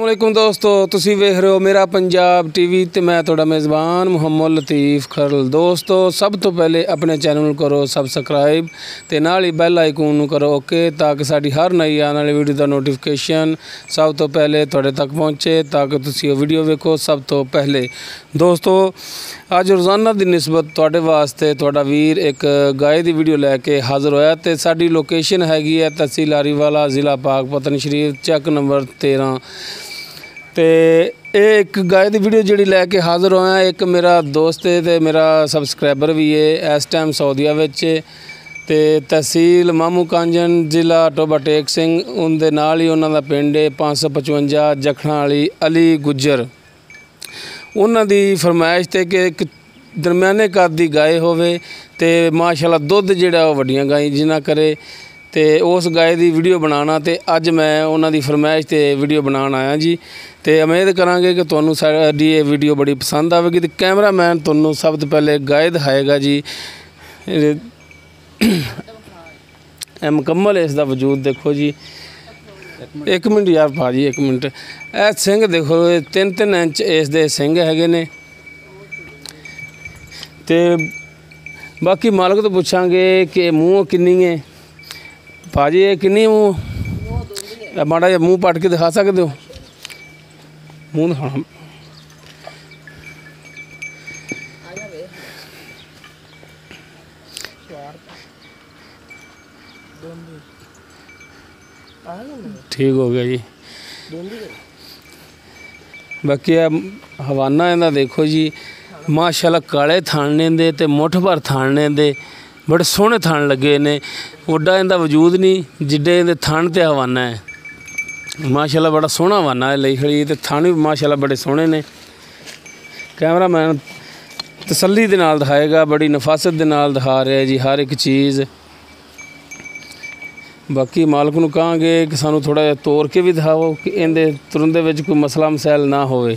अस्सलामुअलैकुम दोस्तों, तुसी वेख रहे हो मेरा पंजाब टीवी ते मैं तुहाडा मेज़बान मुहम्मद लतीफ़ खरल। दोस्तों सब तो पहले अपने चैनल नूं करो सबसक्राइब ते नाल ही बैल आइकन नूं करो ओके, ताकि साडी हर नई आने वाली वीडियो दा नोटिफिकेशन सब तो पहले तुहाडे तक पहुँचे, ताकि तुसी वीडियो वेखो सब तो पहले। दोस्तों अज रोज़ाना की निस्बत तुहाडे वास्ते तुहाडा वीर एक गाय की वीडियो लैके हाज़र होया ते साडी लोकेशन हैगी है तहसील आरीवाला, ज़िला पाकपतन शरीफ, चैक नंबर 13। तो एक गाय की वीडियो जी लैके हाज़र होया, एक मेरा दोस्त है तो मेरा सबसक्राइबर भी है, इस टाइम सऊदीया ते तहसील मामू कांजन, ज़िला टोबा टेक सिंह, उनके नाल ही उन्हों का पिंड है 555 जखना वाली अली गुज्जर। उन्होंने फरमाइश थे कि एक दरम्याने कद की गाय होवे ते माशाल्लाह दुध जिहड़ा वड्डियां गाय जिन्ना करे, तो उस गाय की वीडियो बनाना। तो अज मैं उन्होंने फरमाइश ते वीडियो बनाना आया जी। तो उम्मीद करांगे कि तुहानू साडी ये वीडियो बड़ी पसंद आएगी। तो कैमरामैन तुहानू सब तो पहले गाय दिखाएगा जी। मुकम्मल इसका वजूद देखो जी। एक मिनट यार भाजी, एक मिनट। यह सिंह देखो, 3-3 इंच इसके सिंह हैगे ने। तो बाकी मालक तो पूछांगे कि मूँह किन्नी है भाजी, ये किन्नी मूँह? माड़ा जिहा मूँह पट के दिखा सकते हो? मूँह दिखाना ठीक हो गया जी। बाकी हवाना इहदा देखो जी, माशाल्लाह काले थाने दे ते मुठ भर थाने दे बड़े सोहने थान लगे ने। उड्डा इहदा वजूद नहीं जिड्डे इहदे थान ते हवाना है। माशाल्लाह बड़ा सोहना हवाना है लई खड़ी, ते थान भी माशाल्लाह बड़े सोहने ने। कैमरामैन तसल्ली दे नाल दिखाएगा, बड़ी नफासत दे नाल दिखा रहा है जी हर एक चीज़। बाकी मालक नूं कहांगे कि सानू थोड़ा जिहा तोड़ के भी दिखाओ कि इहदे तुरंदे विच कोई मसला मसैल ना होवे।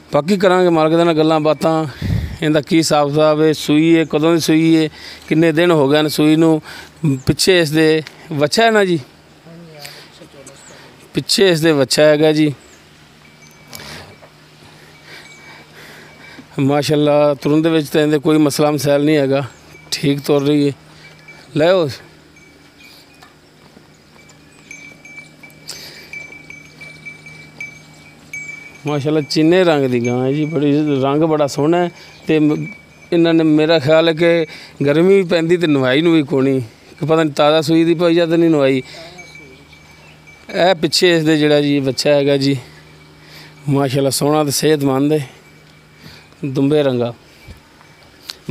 बाकी करांगे मालक दे नाल गल्लां बातां, इहदा की हिसाब किताब है, सूई है कदों दी सूई है, किन्ने दिन हो गए सूई नूं। पिछे इसदे वच्छा है ना जी, पिछे इसदे वच्छा हैगा जी। माशाल्लाह तुरंदे विच तां इहदे कोई मसला मसैल नहीं हैगा, ठीक तुर रही है। लैओ माशाल्लाह चीने रंग की गां है जी, बड़ी रंग बड़ा सोहना है। तो इन्होंने मेरा ख्याल है कि गर्मी भी पैंदी तो नवाई नूई कोनी, कि पता नहीं ताज़ा सूई दी पई या तो नहीं नवाई। ए पिछे इसदे जिहड़ा जी बच्चा हैगा जी, माशाल्लाह सोहना तो सेहतमंद है, दुंबे रंगा।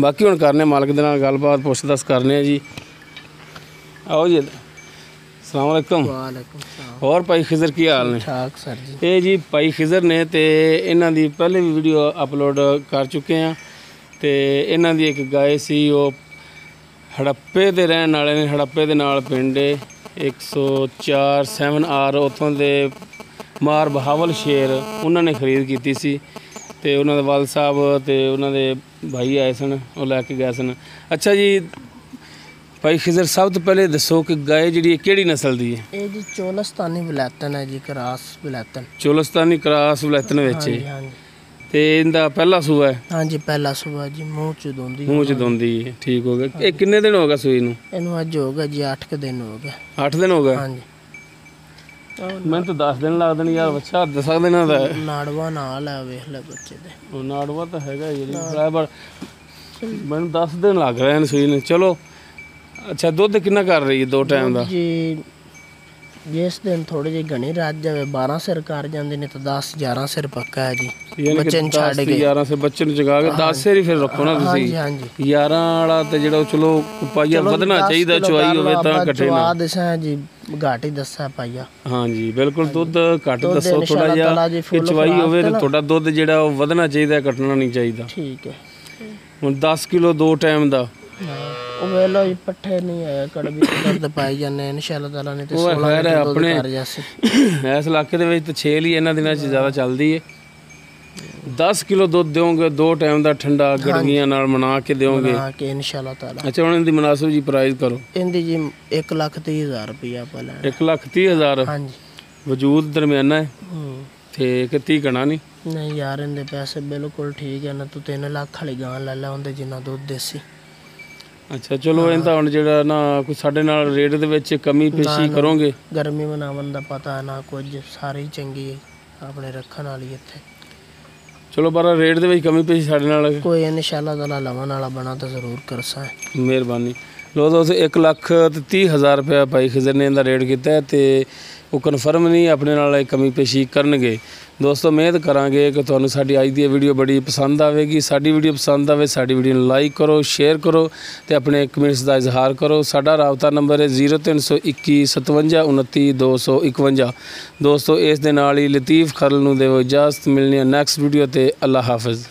बाकी हुण करने मालक दे नाल गलबात पुछ दस करने जी। आओ जी। अस्सलाम वालेकुम। और भाई खिजर की हाल ने? ठीक सर जी। ये जी भाई खिजर ने, तो इन्हां दी पहले भी वीडियो अपलोड कर चुके हैं। तो इन्हां दी एक गाय सी, वो हड़प्पे दे रहने वाले ने, हड़प्पे दे नाल पिंड 104 7R उत्थों दे मार बहावल शेर उन्होंने खरीद की सी। ते उन्हां दे वाल साहब ते उन्हां दे भाई आए सन, वो लैके गए सन। अच्छा जी भाई खिजर, सब तो पहले दसो कि गाय जी केड़ी नस्ल दी है? ये जी चोलस्तानी वलैतन है जी, क्रॉस वलैतन। चोलस्तानी क्रॉस वलैतन विच है। हाँ जी। ते इंदा पहला सूआ है? हाँ जी पहला सूआ जी, मुँह च दोंदी। मूँह च दोंदी है, ठीक हो गया। ये किन्ने दिन हो गए सूई नूं? इनू अज हो गया जी 8 दिन हो गए। 8 दिन हो गए? हाँ जी। मैं तो 10 दिन लगते हैं यार, बच्चा 10 दिन का है। नाड़वा नाल है, वेख ले बच्चे दे। नाड़वा तो हैगा जी, पर मैंने 10 दिन लग रहे हैं सूई ने। चलो अच्छा, दुध कितना कर रही है 2 टाइम का? जी जिस दिन थोड़ी जी घनी रात जाए 12 सिर कर जाते ने, तो 10-11 सिर पक्का है जी। बच्चे छड़ के 11 से बच्चे नूं जगा के 10 सिर ही फिर रखो ना तुसीं। हाँ जी 11 वाला तो जिहड़ा चलो पाइया वधना चाहिए, चुआई होवे तां कट्ठे ना। दसा जी घाट ही दसा पाइया। हाँ जी बिल्कुल, दुध घट दसो थोड़ा जिहा कि चुआई होवे तो थोड़ा दुध जिहड़ा वो वधना चाहिए, कटना नहीं चाहिए। ठीक है। हुण 10 किलो 2 टाइम का वेलो जी पट्ठे नहीं है, कड़वी दर्द पाई जाने इंशाअल्लाह ताला ने। तो खैर है अपने इस इलाके दे विच 6 ही इन्हां दिनां च ज़्यादा चलदी है। 10 किलो दुध दोगे 2 टाइम का ठंडा गड़गियां नाल मना के दोगे इंशाअल्लाह ताला। अच्छा हुण इहदी मुनासिब जी प्राइस करो? इहदी जी 1,30,000 रुपया पा लेना। 1,30,000? हाँ जी ਵਜੂਦ ਦਰਮਿਆਨਾ ਹੈ ਹੂੰ। ਤੇ ਕਿ 30 ਘਣਾ ਨਹੀਂ। ਨਹੀਂ ਯਾਰ ਇਹਦੇ ਪੈਸੇ ਬਿਲਕੁਲ ਠੀਕ ਹੈ ਨਾ। ਤੂੰ 3 ਲੱਖ ਵਾਲੀ ਗਾਂ ਲੈ ਲੈ ਉਹਦੇ ਜਿੰਨਾ ਦੁੱਧ ਦੇਸੀ। ਅੱਛਾ ਚਲੋ ਇਹਦਾ ਹੁਣ ਜਿਹੜਾ ਨਾ ਕੋਈ ਸਾਡੇ ਨਾਲ ਰੇਟ ਦੇ ਵਿੱਚ ਕਮੀ ਪੇਸ਼ੀ ਕਰੋਗੇ? ਗਰਮੀ ਮਨਾਵਣ ਦਾ ਪਤਾ ਨਾ ਕੁਝ, ਸਾਰੀ ਚੰਗੀ ਹੈ ਆਪਣੇ ਰੱਖਣ ਵਾਲੀ ਇੱਥੇ। ਚਲੋ ਪਰ ਰੇਟ ਦੇ ਵਿੱਚ ਕਮੀ ਪੇਸ਼ੀ ਸਾਡੇ ਨਾਲ ਕੋਈ ਇਨਸ਼ਾਅੱਲਾ ਤਾਲਾ ਲਵਣ ਵਾਲਾ ਬਣਾ ਤਾਂ ਜ਼ਰੂਰ ਕਰਸਾਂ। ਮਿਹਰਬਾਨੀ। ਲੋ ਦੋਸਤੋ 1,30,000 ਰੁਪਇਆ ਭਾਈ ਖਿਜ਼ਰ ਨੇ ਇਹਦਾ ਰੇਟ ਕੀਤਾ ਤੇ ਉਹ ਕਨਫਰਮ ਨਹੀਂ ਆਪਣੇ ਨਾਲ ਇਹ ਕਮੀ ਪੇਸ਼ੀ ਕਰਨਗੇ। ਦੋਸਤੋ ਉਮੀਦ ਕਰਾਂਗੇ ਕਿ ਤੁਹਾਨੂੰ ਸਾਡੀ ਅੱਜ ਦੀ ਵੀਡੀਓ ਬੜੀ ਪਸੰਦ ਆਵੇਗੀ। ਸਾਡੀ ਵੀਡੀਓ ਪਸੰਦ ਆਵੇ ਸਾਡੀ ਵੀਡੀਓ ਨੂੰ ਲਾਈਕ ਕਰੋ, ਸ਼ੇਅਰ ਕਰੋ ਤੇ ਆਪਣੇ ਕਮੈਂਟਸ ਦਾ ਇਜ਼ਹਾਰ ਕਰੋ। ਸਾਡਾ ਰਾਬਤਾ ਨੰਬਰ ਹੈ 0321 57 29 251। ਦੋਸਤੋ ਇਸ ਦੇ ਨਾਲ ਹੀ ਲਤੀਫ ਖਰਲ ਨੂੰ ਦਿਓ ਇਜਾਜ਼ਤ। ਮਿਲਣੀ ਹੈ ਨੈਕਸਟ ਵੀਡੀਓ ਤੇ। ਅੱਲਾ ਹਾਫਿਜ਼।